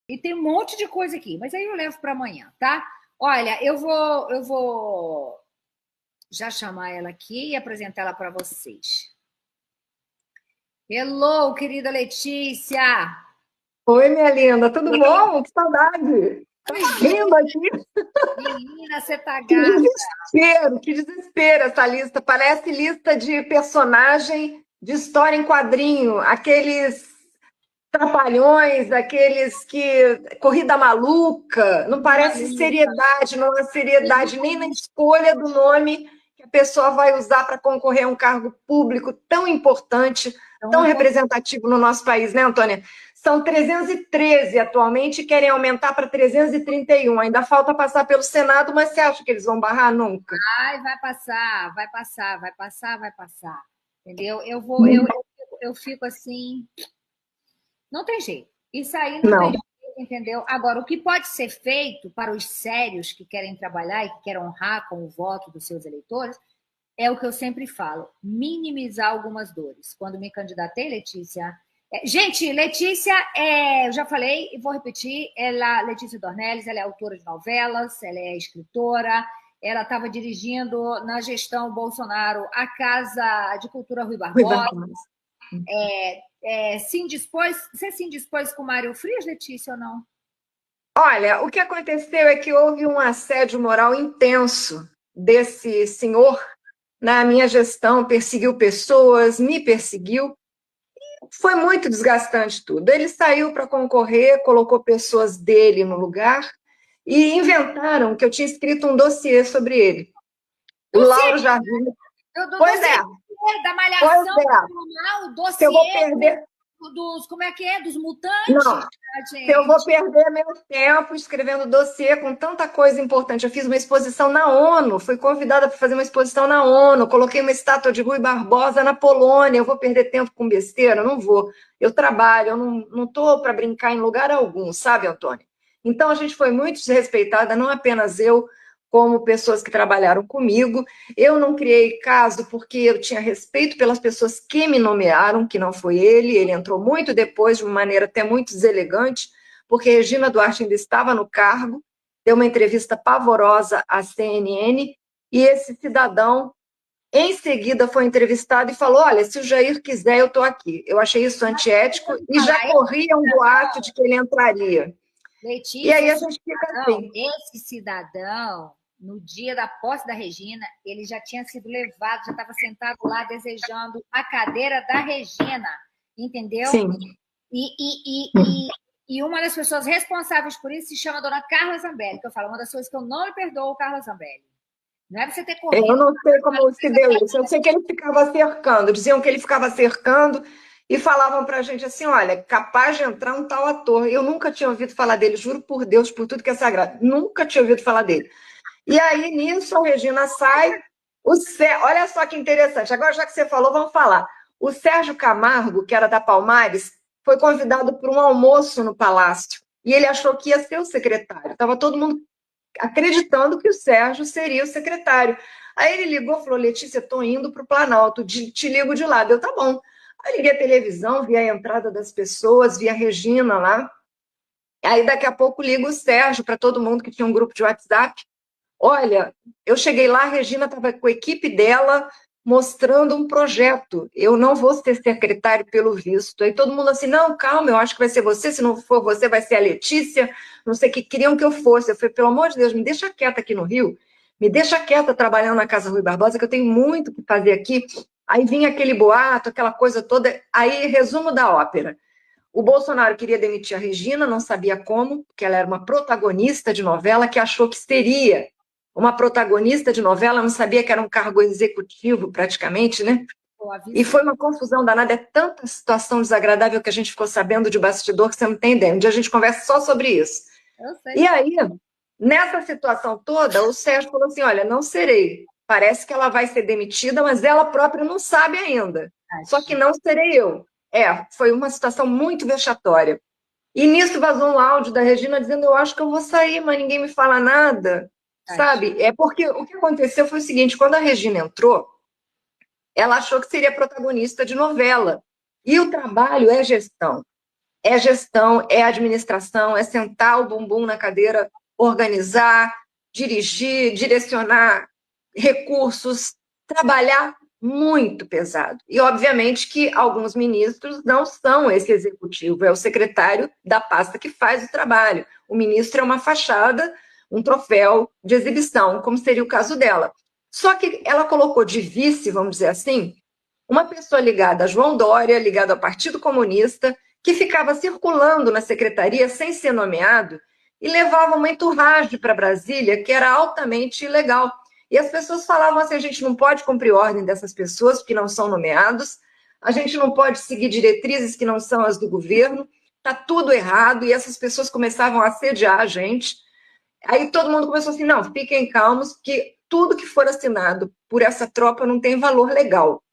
E tem um monte de coisa aqui, mas aí eu levo para amanhã, tá? Olha, eu vou já chamar ela aqui e apresentar ela para vocês. Hello, querida Letícia! Oi, minha linda, tudo bom? Que saudade! Tava Pois rindo é, aqui. menina, você tá Que gata. desespero, que desespero essa lista. Parece lista de personagem de história em quadrinho, aqueles trapalhões, aqueles que corrida maluca. Não parece Maluca. seriedade, não há seriedade nem na escolha do nome que a pessoa vai usar para concorrer a um cargo público tão importante, Então, tão representativo no nosso país, né, Antônia? São 313 atualmente e querem aumentar para 331. Ainda falta passar pelo Senado, mas você acha que eles vão barrar nunca? ai, vai passar, vai passar, vai passar, vai passar. Entendeu? Eu fico assim, não tem jeito. Isso aí não tem Não. jeito, entendeu? Agora, o que pode ser feito para os sérios que querem trabalhar e que querem honrar com o voto dos seus eleitores é o que eu sempre falo: minimizar algumas dores. Quando me candidatei, Letícia. Gente, Letícia, eu já falei e vou repetir: Letícia Dornelles, ela é autora de novelas, ela é escritora, ela estava dirigindo na gestão Bolsonaro a Casa de Cultura Rui Rui Barbosa. Barbosa. Você se indispôs com o Mário Frias, Letícia, ou não? Olha, o que aconteceu é que houve um assédio moral intenso desse senhor na minha gestão, perseguiu pessoas, me perseguiu. Foi muito desgastante tudo. Ele saiu para concorrer, colocou pessoas dele no lugar e inventaram que eu tinha escrito um dossiê sobre ele. O Dossiê, Lauro Jardim. Pois dossiê é, da pois Malhação, é. o Se eu vou dossiê perder. dos, como é que é? Dos mutantes, Não, se eu vou gente. perder meu tempo escrevendo dossiê com tanta coisa importante. Eu fiz uma exposição na ONU, fui convidada para fazer uma exposição na ONU, coloquei uma estátua de Rui Barbosa na Polônia. Eu vou perder tempo com besteira? Não vou. Eu trabalho, eu não estou para brincar em lugar algum, sabe, Antônio? Então a gente foi muito desrespeitada, não apenas eu, como pessoas que trabalharam comigo. Eu não criei caso porque eu tinha respeito pelas pessoas que me nomearam, que não foi ele. Ele entrou muito depois, de uma maneira até muito deselegante, porque Regina Duarte ainda estava no cargo, deu uma entrevista pavorosa à CNN, e esse cidadão, em seguida, foi entrevistado e falou: olha, se o Jair quiser, eu estou aqui. Eu achei isso antiético e já Falar, corria um boato de que ele entraria. E Letícia, aí a gente fica assim. esse cidadão, no dia da posse da Regina, ele já tinha sido levado, já estava sentado lá desejando a cadeira da Regina, entendeu? Sim. E, e, e, e, e uma das pessoas responsáveis por isso se chama Dona Carla Zambelli, que eu falo, uma das coisas que eu não lhe perdoo, Carla Zambelli. Não é pra você ter Eu corrido. não sei como se deu isso. Eu sei que ele ficava cercando, diziam que ele ficava cercando e falavam para a gente assim: olha, capaz de entrar um tal ator. Eu nunca tinha ouvido falar dele, juro por Deus, por tudo que é sagrado, nunca tinha ouvido falar dele. E aí, nisso, a Regina sai. Olha só que interessante, agora já que você falou, vamos falar. O Sérgio Camargo, que era da Palmares, foi convidado para um almoço no Palácio e ele achou que ia ser o secretário. Estava todo mundo acreditando que o Sérgio seria o secretário. Aí ele ligou e falou: Letícia, estou indo para o Planalto, te ligo de lá. Deu, tá bom. Aí liguei a televisão, vi a entrada das pessoas, vi a Regina lá. Aí daqui a pouco ligo o Sérgio para todo mundo que tinha um grupo de WhatsApp. Olha, eu cheguei lá, a Regina estava com a equipe dela mostrando um projeto. Eu não vou ser secretário pelo visto. Aí todo mundo assim: não, calma, eu acho que vai ser você, se não for você, vai ser a Letícia, não sei o que queriam que eu fosse. Eu falei: pelo amor de Deus, me deixa quieta aqui no Rio, me deixa quieta trabalhando na Casa Rui Barbosa, que eu tenho muito o que fazer aqui. Aí vinha aquele boato, aquela coisa toda. Aí, resumo da ópera. O Bolsonaro queria demitir a Regina, não sabia como, porque ela era uma protagonista de novela que achou que seria uma protagonista de novela, não sabia que era um cargo executivo praticamente, né? Eu E foi avisei. uma confusão danada, é tanta situação desagradável que a gente ficou sabendo de bastidor que você não tem ideia. Um dia a gente conversa só sobre isso. Eu E sei. aí, nessa situação toda, o Sérgio falou assim: olha, não serei. Parece que ela vai ser demitida, mas ela própria não sabe ainda. Só que Tadinho. não serei eu. Foi uma situação muito vexatória. E nisso vazou um áudio da Regina dizendo: eu acho que eu vou sair, mas ninguém me fala nada. Tadinho. Sabe? É porque o que aconteceu foi o seguinte: quando a Regina entrou, ela achou que seria protagonista de novela. E o trabalho é gestão. é gestão, é administração, é sentar o bumbum na cadeira, organizar, dirigir, direcionar recursos, trabalhar muito pesado. E, obviamente, que alguns ministros não são esse executivo, é o secretário da pasta que faz o trabalho. O ministro é uma fachada, um troféu de exibição, como seria o caso dela. Só que ela colocou de vice, vamos dizer assim, uma pessoa ligada a João Dória, ligada ao Partido Comunista, que ficava circulando na secretaria sem ser nomeado e levava uma entourage para Brasília que era altamente ilegal. E as pessoas falavam assim: a gente não pode cumprir ordem dessas pessoas porque não são nomeados, a gente não pode seguir diretrizes que não são as do governo, está tudo errado. E essas pessoas começavam a assediar a gente. Aí todo mundo começou assim: não, fiquem calmos, porque tudo que for assinado por essa tropa não tem valor legal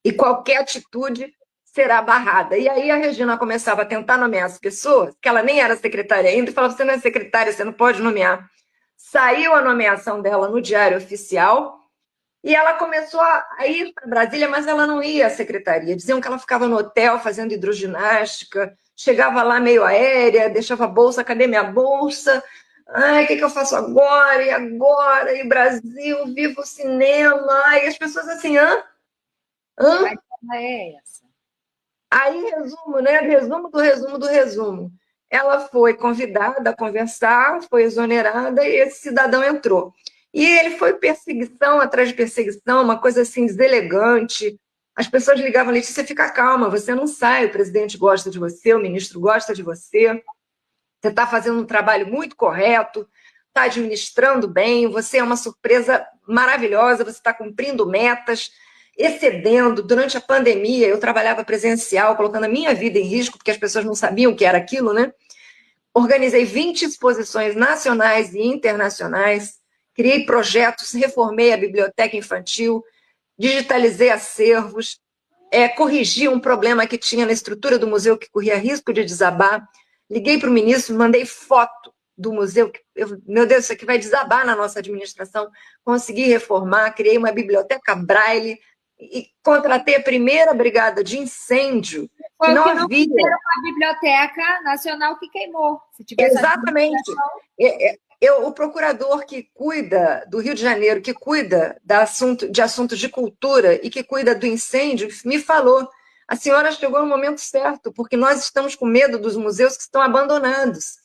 e qualquer atitude será barrada. E aí a Regina começava a tentar nomear as pessoas, que ela nem era secretária ainda, e falava: você não é secretária, você não pode nomear. Saiu a nomeação dela no Diário Oficial e ela começou a ir para Brasília, mas ela não ia à secretaria. Diziam que ela ficava no hotel fazendo hidroginástica, chegava lá meio aérea, deixava a bolsa: cadê minha bolsa? Ai, o que eu faço agora? E agora? E Brasil, viva o cinema! Ai, as pessoas assim: hã? Hã? Mas ela é essa. Aí, resumo, né? Resumo do resumo do resumo. Ela foi convidada a conversar, foi exonerada e esse cidadão entrou. E ele foi perseguição atrás de perseguição, uma coisa assim deselegante. As pessoas ligavam: Letícia, fica calma, você não sai, o presidente gosta de você, o ministro gosta de você, você está fazendo um trabalho muito correto, está administrando bem, você é uma surpresa maravilhosa, você está cumprindo metas, excedendo. Durante a pandemia, eu trabalhava presencial, colocando a minha vida em risco, porque as pessoas não sabiam o que era aquilo, né? Organizei 20 exposições nacionais e internacionais, criei projetos, reformei a biblioteca infantil, digitalizei acervos, corrigi um problema que tinha na estrutura do museu que corria risco de desabar. Liguei para o ministro, mandei foto do museu. Meu Deus, isso aqui vai desabar na nossa administração. Consegui reformar, criei uma biblioteca Braille e contratei a primeira brigada de incêndio, que Foi o não que não havia. fizeram com a Biblioteca Nacional que queimou. Se tivesse Exatamente. administração. O procurador que cuida do Rio de Janeiro, que cuida de assuntos de cultura e que cuida do incêndio, me falou: a senhora chegou no momento certo, porque nós estamos com medo dos museus que estão abandonados.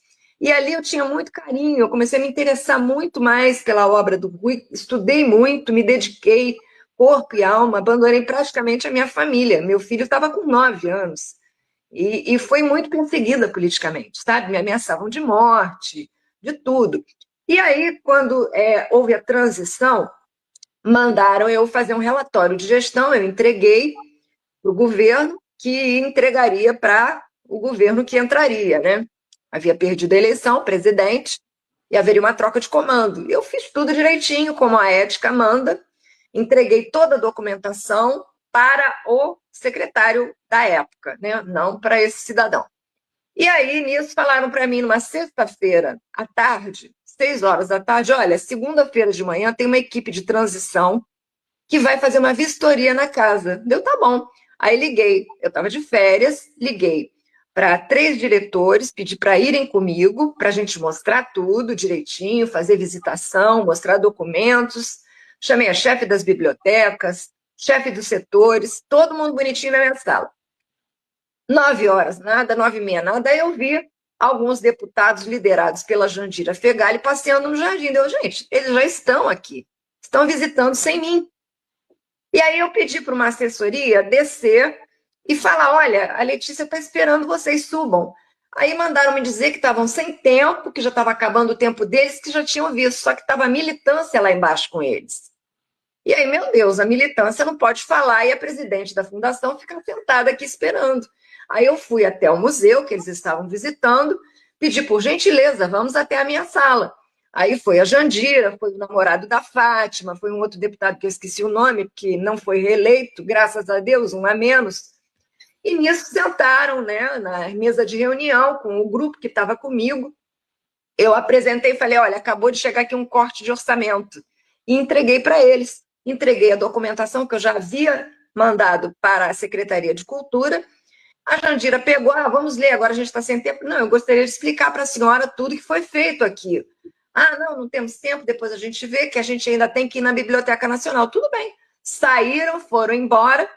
E ali eu tinha muito carinho, eu comecei a me interessar muito mais pela obra do Rui, estudei muito, me dediquei, corpo e alma, abandonei praticamente a minha família. Meu filho estava com 9 anos. E foi muito perseguida politicamente, sabe? Me ameaçavam de morte, de tudo. E aí, quando houve a transição, mandaram eu fazer um relatório de gestão, eu entreguei para o governo, que entregaria para o governo que entraria, né? Havia perdido a eleição, o presidente, e haveria uma troca de comando. Eu fiz tudo direitinho, como a ética manda, entreguei toda a documentação para o secretário da época, né? Não para esse cidadão. E aí, nisso, falaram para mim, numa sexta-feira à tarde, 6 horas da tarde: olha, segunda-feira de manhã tem uma equipe de transição que vai fazer uma vistoria na casa. Deu, tá bom. Aí liguei, eu estava de férias, liguei para 3 diretores, pedi para irem comigo, para a gente mostrar tudo direitinho, fazer visitação, mostrar documentos. Chamei a chefe das bibliotecas, chefe dos setores, todo mundo bonitinho na minha sala. 9 horas, nada, 9h30, nada. Aí eu vi alguns deputados liderados pela Jandira Fegali passeando no jardim. Deu, gente, eles já estão aqui, estão visitando sem mim. E aí eu pedi para uma assessoria descer e falar: olha, a Letícia está esperando vocês subam. Aí mandaram me dizer que estavam sem tempo, que já estava acabando o tempo deles, que já tinham visto, só que estava a militância lá embaixo com eles. E aí, meu Deus, a militância não pode falar e a presidente da fundação fica sentada aqui esperando. Aí eu fui até o museu que eles estavam visitando, pedi por gentileza, vamos até a minha sala. Aí foi a Jandira, foi o namorado da Fátima, foi um outro deputado que eu esqueci o nome, que não foi reeleito, graças a Deus, um a menos. E nisso sentaram, né, na mesa de reunião com o grupo que estava comigo. Eu apresentei e falei: olha, acabou de chegar aqui um corte de orçamento. E entreguei para eles. Entreguei a documentação que eu já havia mandado para a Secretaria de Cultura A Jandira pegou, vamos ler, agora a gente está sem tempo. Não, eu gostaria de explicar para a senhora tudo que foi feito aqui. Não, não temos tempo, depois a gente vê que a gente ainda tem que ir na Biblioteca Nacional. Tudo bem. Saíram, foram embora,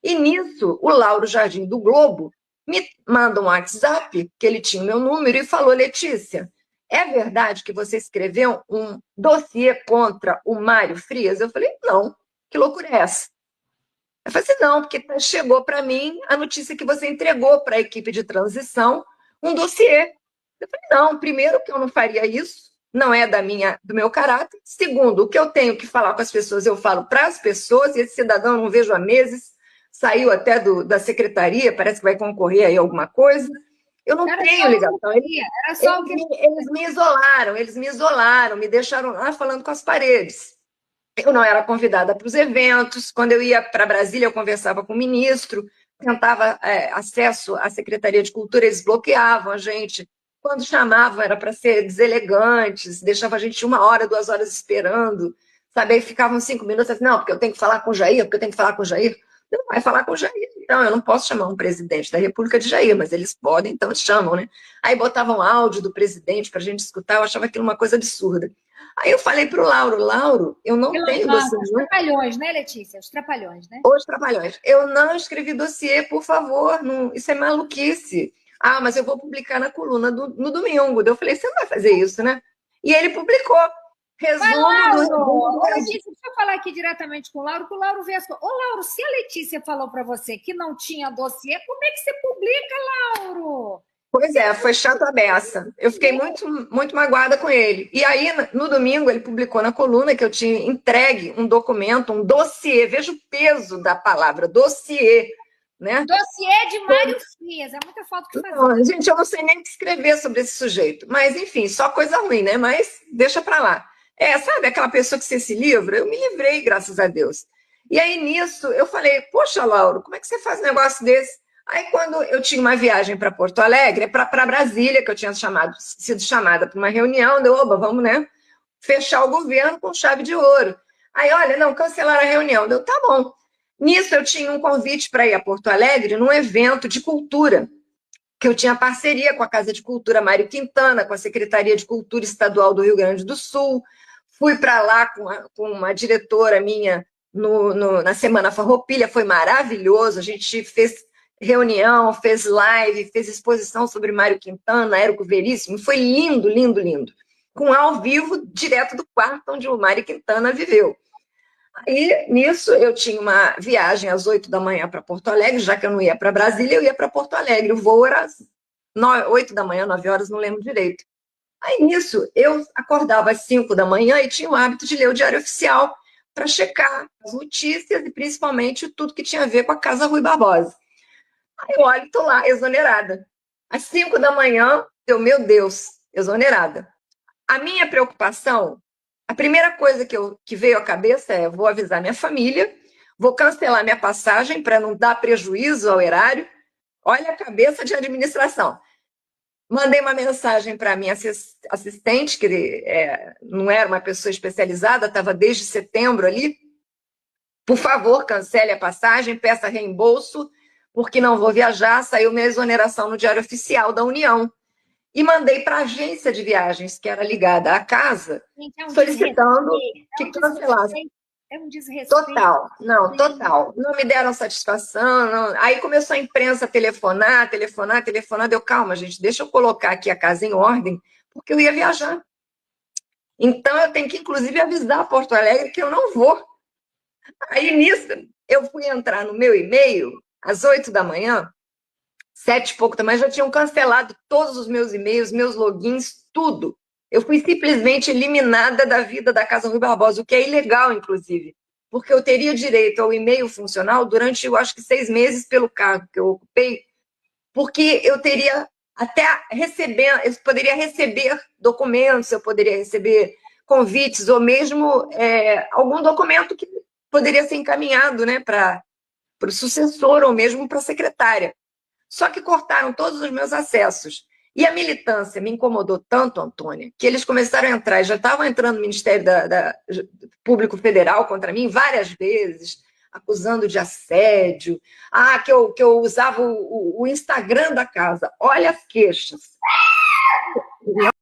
e nisso o Lauro Jardim do Globo me manda um WhatsApp, que ele tinha o meu número, e falou: Letícia, é verdade que você escreveu um dossiê contra o Mário Frias? Eu falei: não, que loucura é essa? Eu falei assim: não, porque chegou para mim a notícia que você entregou para a equipe de transição um dossiê. Eu falei: não, primeiro que eu não faria isso, não é do meu caráter. Segundo, o que eu tenho que falar com as pessoas, eu falo para as pessoas, e esse cidadão eu não vejo há meses, saiu até da secretaria, parece que vai concorrer aí a alguma coisa. Eu não tenho ligação. Eles me isolaram, me deixaram lá falando com as paredes. Eu não era convidada para os eventos. Quando eu ia para Brasília, eu conversava com o ministro, tentava acesso à Secretaria de Cultura, eles bloqueavam a gente. Quando chamavam, era para ser deselegantes, deixava a gente 1 hora, 2 horas esperando, sabe? Aí ficavam 5 minutos assim: não, porque eu tenho que falar com o Jair, porque eu tenho que falar com o Jair. Não vai falar com o Jair. Então, eu não posso chamar um presidente da República de Jair, mas eles podem, então chamam, né? Aí botavam áudio do presidente para a gente escutar, eu achava aquilo uma coisa absurda. Aí eu falei para o Lauro, eu não tenho dossiê. Os trapalhões, né, Letícia? Os trapalhões, né? Os trapalhões. Eu não escrevi dossiê, por favor, não, isso é maluquice. Mas eu vou publicar na coluna no domingo. Eu falei: você não vai fazer isso, né? E ele publicou. Resumo do resumo. Letícia, deixa eu falar aqui diretamente com o Lauro, que o Lauro vê as coisas. Ô, Lauro, se a Letícia falou para você que não tinha dossiê, como é que você publica, Lauro? Pois é, foi chato a beça. Eu fiquei muito, muito magoada com ele. E aí, no domingo, ele publicou na coluna que eu tinha entregue um documento, um dossiê. Veja o peso da palavra, dossiê. Né? Dossiê de Mário Frias, é muita falta que fazer. Não, gente, eu não sei nem o que escrever sobre esse sujeito. Mas, enfim, só coisa ruim, né? Mas deixa pra lá. Sabe aquela pessoa que você se livra? Eu me livrei, graças a Deus. E aí, nisso, eu falei: poxa, Lauro, como é que você faz um negócio desse? Aí, quando eu tinha uma viagem para Porto Alegre, para Brasília, que eu tinha sido chamada para uma reunião, oba, vamos, né? Fechar o governo com chave de ouro. Aí, olha, não, cancelaram a reunião. Tá bom. Nisso, eu tinha um convite para ir a Porto Alegre num evento de cultura, que eu tinha parceria com a Casa de Cultura Mário Quintana, com a Secretaria de Cultura Estadual do Rio Grande do Sul. Fui para lá com uma diretora minha na Semana Farroupilha, foi maravilhoso. A gente fez reunião, fez live, fez exposição sobre Mário Quintana, Érico Veríssimo. Foi lindo, lindo, lindo. Com ao vivo, direto do quarto onde o Mário Quintana viveu. E nisso eu tinha uma viagem às 8 da manhã para Porto Alegre, já que eu não ia para Brasília, eu ia para Porto Alegre. O voo era às 8 da manhã, 9 horas, não lembro direito. Aí nisso eu acordava às 5 da manhã e tinha o hábito de ler o Diário Oficial para checar as notícias e principalmente tudo que tinha a ver com a Casa Rui Barbosa. Aí eu olho e estou lá, exonerada. Às 5 da manhã, meu Deus, exonerada. A minha preocupação, a primeira coisa que veio à cabeça é: vou avisar minha família, vou cancelar minha passagem para não dar prejuízo ao erário. Olha a cabeça de administração. Mandei uma mensagem para a minha assistente, que não era uma pessoa especializada, estava desde setembro ali. Por favor, cancele a passagem, peça reembolso, porque não vou viajar. Saiu minha exoneração no Diário Oficial da União. E mandei para a agência de viagens, que era ligada à casa, solicitando que cancelasse. É um desrespeito. Total, não, total. Não me deram satisfação. Não. Aí começou a imprensa a telefonar. Deu: calma, gente, deixa eu colocar aqui a casa em ordem, porque eu ia viajar. Então, eu tenho que, inclusive, avisar a Porto Alegre que eu não vou. Aí, nisso, eu fui entrar no meu e-mail às 8 da manhã, 7 e pouco da manhã, já tinham cancelado todos os meus e-mails, meus logins, tudo. Eu fui simplesmente eliminada da vida da Casa Rui Barbosa, o que é ilegal, inclusive, porque eu teria direito ao e-mail funcional durante, eu acho que 6 meses pelo cargo que eu ocupei, porque eu teria até eu poderia receber documentos, eu poderia receber convites, ou mesmo algum documento que poderia ser encaminhado, né, para o sucessor, ou mesmo para a secretária. Só que cortaram todos os meus acessos. E a militância me incomodou tanto, Antônia, que eles começaram a entrar, já estavam entrando no Ministério Público Federal contra mim várias vezes, acusando de assédio. Ah, que eu usava o Instagram da casa. Olha as queixas.